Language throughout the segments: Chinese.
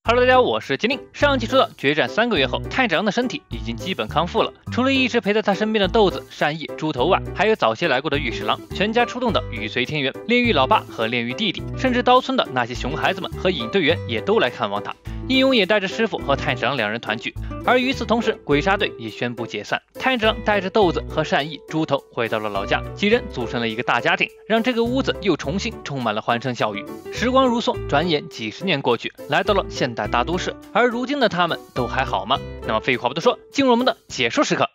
Hello， 大家好，我是金令。上期说到，决战3个月后，太子郎的身体已经基本康复了。除了一直陪在他身边的豆子、善意、猪头外，还有早些来过的御史郎，全家出动的羽随天元、炼狱老爸和炼狱弟弟，甚至刀村的那些熊孩子们和引队员也都来看望他。义勇也带着师傅和太子郎两人团聚。而与此同时，鬼杀队也宣布解散。太子郎带着豆子和善意、猪头回到了老家，几人组成了一个大家庭，让这个屋子又重新充满了欢声笑语。时光如梭，转眼几十年过去，来到了现代大都市。而如今的他们都还好吗？那么废话不多说，进入我们的解说时刻。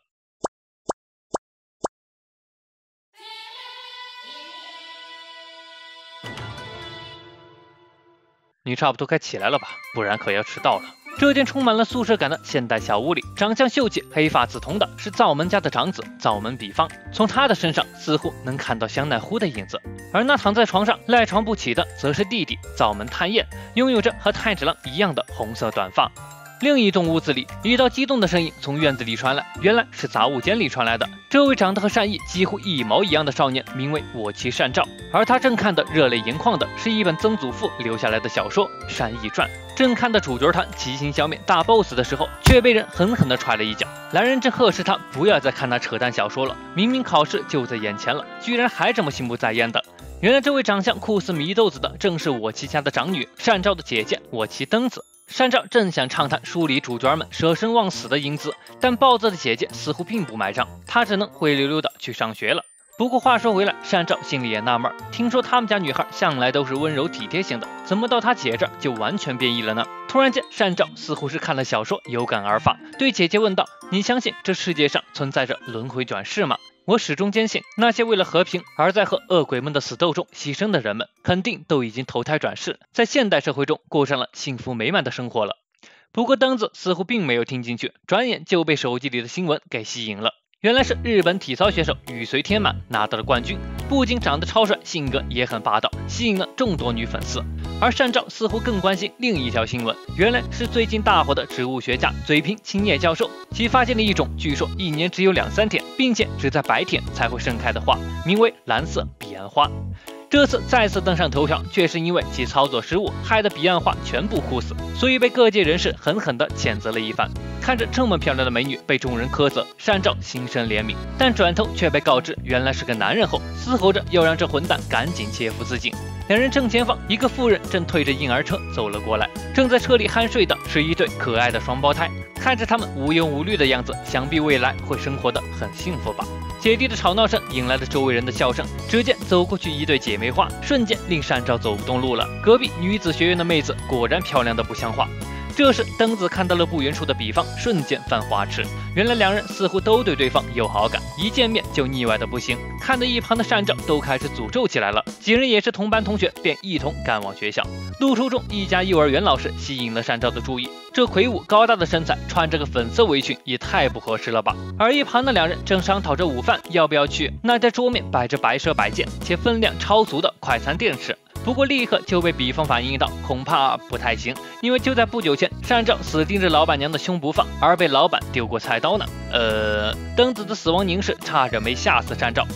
你差不多该起来了吧，不然可要迟到了。这间充满了宿舍感的现代小屋里，长相秀气、黑发紫瞳的是灶门家的长子灶门比方，从他的身上似乎能看到香奈乎的影子。而那躺在床上赖床不起的，则是弟弟灶门探燕，拥有着和太子郎一样的红色短发。另一栋屋子里，一道激动的声音从院子里传来，原来是杂物间里传来的。这位长得和善意几乎一毛一样的少年，名为我妻善照，而他正看得热泪盈眶的是一本曾祖父留下来的小说《善意传》。正看得主角团齐心消灭大 boss 的时候，却被人狠狠地踹了一脚。来人正呵斥他不要再看那扯淡小说了，明明考试就在眼前了，居然还这么心不在焉的。原来这位长相酷似祢豆子的，正是我妻家的长女善照的姐姐我妻灯子。善照正想畅谈书里主角们舍生忘死的英姿，但暴躁的姐姐似乎并不买账，她只能灰溜溜的去上学了。不过话说回来，善照心里也纳闷，听说他们家女孩向来都是温柔体贴型的，怎么到她姐这儿就完全变异了呢？突然间，善照似乎是看了小说有感而发，对姐姐问道：“你相信这世界上存在着轮回转世吗？”我始终坚信，那些为了和平而在和恶鬼们的死斗中牺牲的人们，肯定都已经投胎转世，在现代社会中过上了幸福美满的生活了。不过灯子似乎并没有听进去，转眼就被手机里的新闻给吸引了。原来是日本体操选手羽随天满拿到了冠军，不仅长得超帅，性格也很霸道，吸引了众多女粉丝。而善照似乎更关心另一条新闻，原来是最近大火的植物学家嘴平青叶教授，其发现了一种据说1年只有2-3天，并且只在白天才会盛开的花，名为蓝色彼岸花。这次再次登上头条，却是因为其操作失误，害得彼岸花全部枯死，所以被各界人士狠狠地谴责了一番。看着这么漂亮的美女被众人苛责，善照心生怜悯，但转头却被告知原来是个男人后，嘶吼着要让这混蛋赶紧切腹自尽。两人正前方，一个妇人正推着婴儿车走了过来，正在车里酣睡的是一对可爱的双胞胎。看着他们无忧无虑的样子，想必未来会生活得很幸福吧。姐弟的吵闹声引来了周围人的笑声，只见走过去一对姐妹花，瞬间令善照走不动路了。隔壁女子学院的妹子果然漂亮的不像话。这时灯子看到了不远处的比方，瞬间犯花痴。原来两人似乎都对对方有好感，一见面就腻歪的不行，看得一旁的善照都开始诅咒起来了。几人也是同班同学，便一同赶往学校。路途中，一家幼儿园老师吸引了善照的注意，这魁梧高大的身材，穿着个粉色围裙也太不合适了吧。而一旁的两人正商讨着午饭要不要去那在桌面摆着白蛇摆件且分量超足的快餐店吃。不过立刻就被比方反映到，恐怕不太行，因为就在不久前，善照死盯着老板娘的胸不放，而被老板丢过菜刀呢。灯子的死亡凝视差点没吓死善照。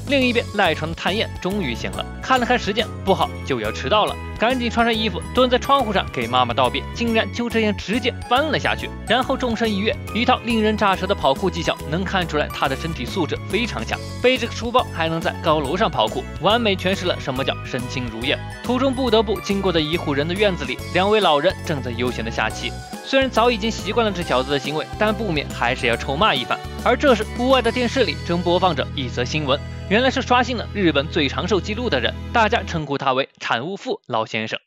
另一边赖床的探燕终于醒了，看了看时间，不好，就要迟到了，赶紧穿上衣服，蹲在窗户上给妈妈道别，竟然就这样直接翻了下去。然后纵身一跃，一套令人咋舌的跑酷技巧，能看出来他的身体素质非常强，背着个书包还能在高楼上跑酷，完美诠释了什么叫身轻如燕。途中不得不经过的一户人的院子里，两位老人正在悠闲的下棋。虽然早已经习惯了这小子的行为，但不免还是要臭骂一番。而这时屋外的电视里正播放着一则新闻，原来是刷新了日本最长寿记录的人，大家称呼他为产物富老先生。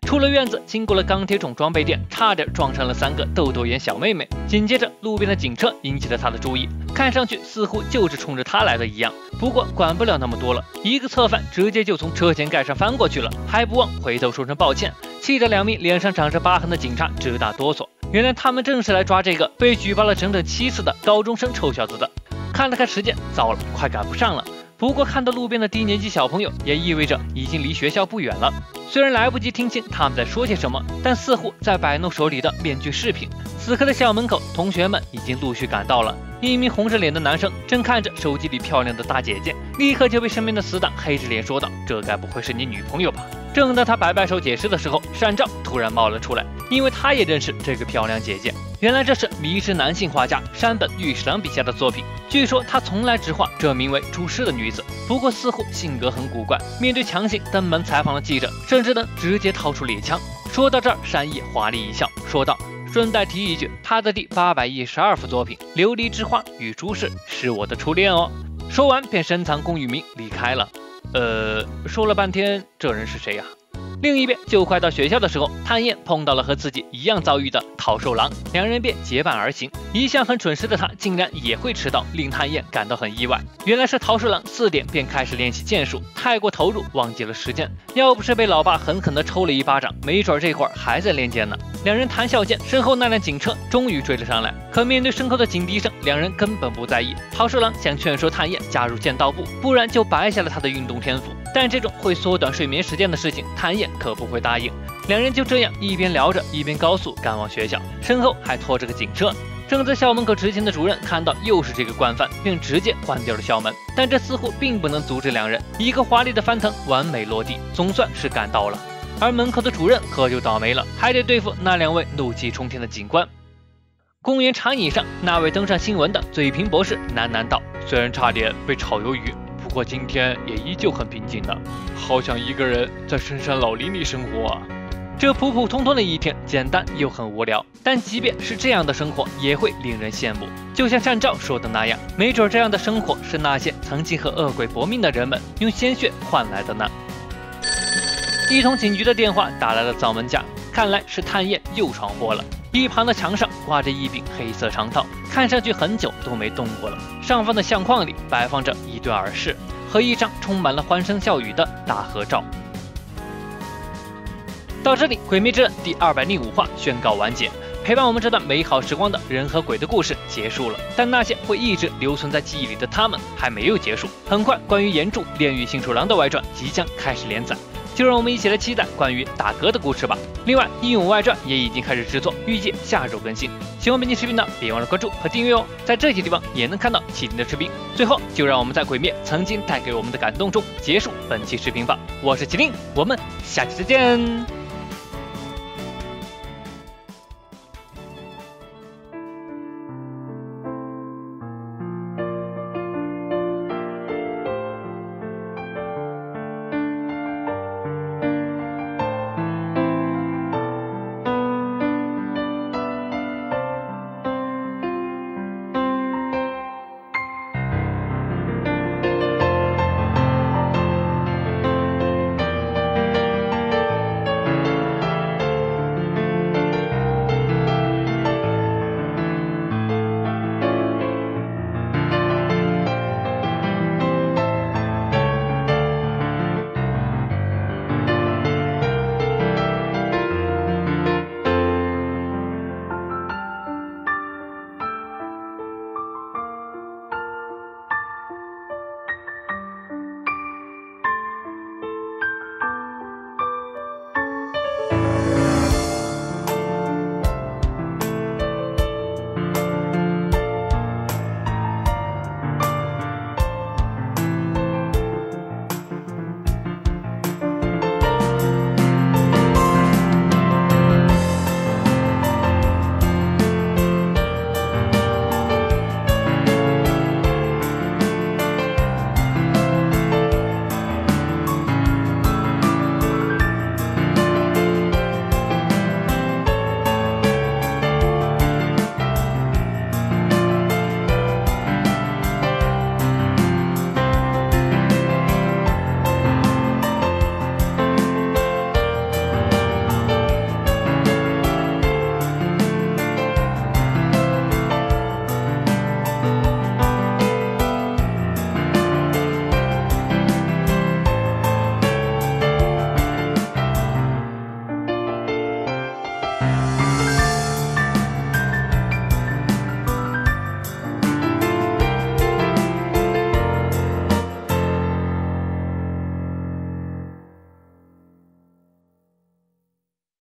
出了院子，经过了钢铁种装备店，差点撞上了3个豆豆眼小妹妹。紧接着路边的警车引起了他的注意，看上去似乎就是冲着他来的一样。不过管不了那么多了，一个侧翻直接就从车前盖上翻过去了，还不忘回头说声抱歉，气得2名脸上长着疤痕的警察直打哆嗦。原来他们正是来抓这个被举报了整整7次的高中生臭小子的。看了看时间，糟了，快赶不上了。不过看到路边的低年级小朋友，也意味着已经离学校不远了。虽然来不及听清他们在说些什么，但似乎在摆弄手里的面具饰品。此刻的校门口，同学们已经陆续赶到了。一名红着脸的男生正看着手机里漂亮的大姐姐，立刻就被身边的死党黑着脸说道：“这该不会是你女朋友吧？”正当他摆手解释的时候，山照突然冒了出来，因为他也认识这个漂亮姐姐。原来这是迷之男性画家山本裕史郎笔下的作品。据说他从来只画这名为朱诗的女子，不过似乎性格很古怪，面对强行登门采访的记者，甚至能直接掏出猎枪。说到这儿，山野华丽一笑，说道：“顺带提一句，他的第812幅作品《琉璃之花与朱氏》是我的初恋哦。”说完便深藏功与名离开了。说了半天，这人是谁呀？另一边，就快到学校的时候，探燕碰到了和自己一样遭遇的桃寿郎，两人便结伴而行。一向很准时的他，竟然也会迟到，令探燕感到很意外。原来是桃寿郎4点便开始练习剑术，太过投入，忘记了时间。要不是被老爸狠狠地抽了一巴掌，没准这会儿还在练剑呢。两人谈笑间，身后那辆警车终于追了上来。可面对身后的警笛声，两人根本不在意。桃寿郎想劝说探燕加入剑道部，不然就白下了他的运动天赋。但这种会缩短睡眠时间的事情，探燕可不会答应。两人就这样一边聊着，一边高速赶往学校，身后还拖着个警车。正在校门口执勤的主任看到又是这个惯犯，便直接关掉了校门。但这似乎并不能阻止两人，一个华丽的翻腾完美落地，总算是赶到了。而门口的主任可就倒霉了，还得对付那2位怒气冲天的警官。公园长椅上，那位登上新闻的嘴平博士喃喃道：“虽然差点被炒鱿鱼，不过今天也依旧很平静的，好像一个人在深山老林里生活啊。”这普普通通的一天，简单又很无聊，但即便是这样的生活，也会令人羡慕。就像山照说的那样，没准这样的生活是那些曾经和恶鬼搏命的人们用鲜血换来的呢。一通警局的电话打来了灶门家，看来是探燕又闯祸了。一旁的墙上挂着一柄黑色长刀，看上去很久都没动过了。上方的相框里摆放着一对耳饰和一张充满了欢声笑语的大合照。到这里，《鬼灭之刃》第205话宣告完结。陪伴我们这段美好时光的人和鬼的故事结束了，但那些会一直留存在记忆里的他们还没有结束。很快，关于岩柱炼狱幸处郎的外传即将开始连载，就让我们一起来期待关于大哥的故事吧。另外，《英勇外传》也已经开始制作，预计下周更新。喜欢本期视频的，别忘了关注和订阅哦，在这些地方也能看到麒麟的视频。最后，就让我们在鬼灭曾经带给我们的感动中结束本期视频吧。我是麒麟，我们下期再见。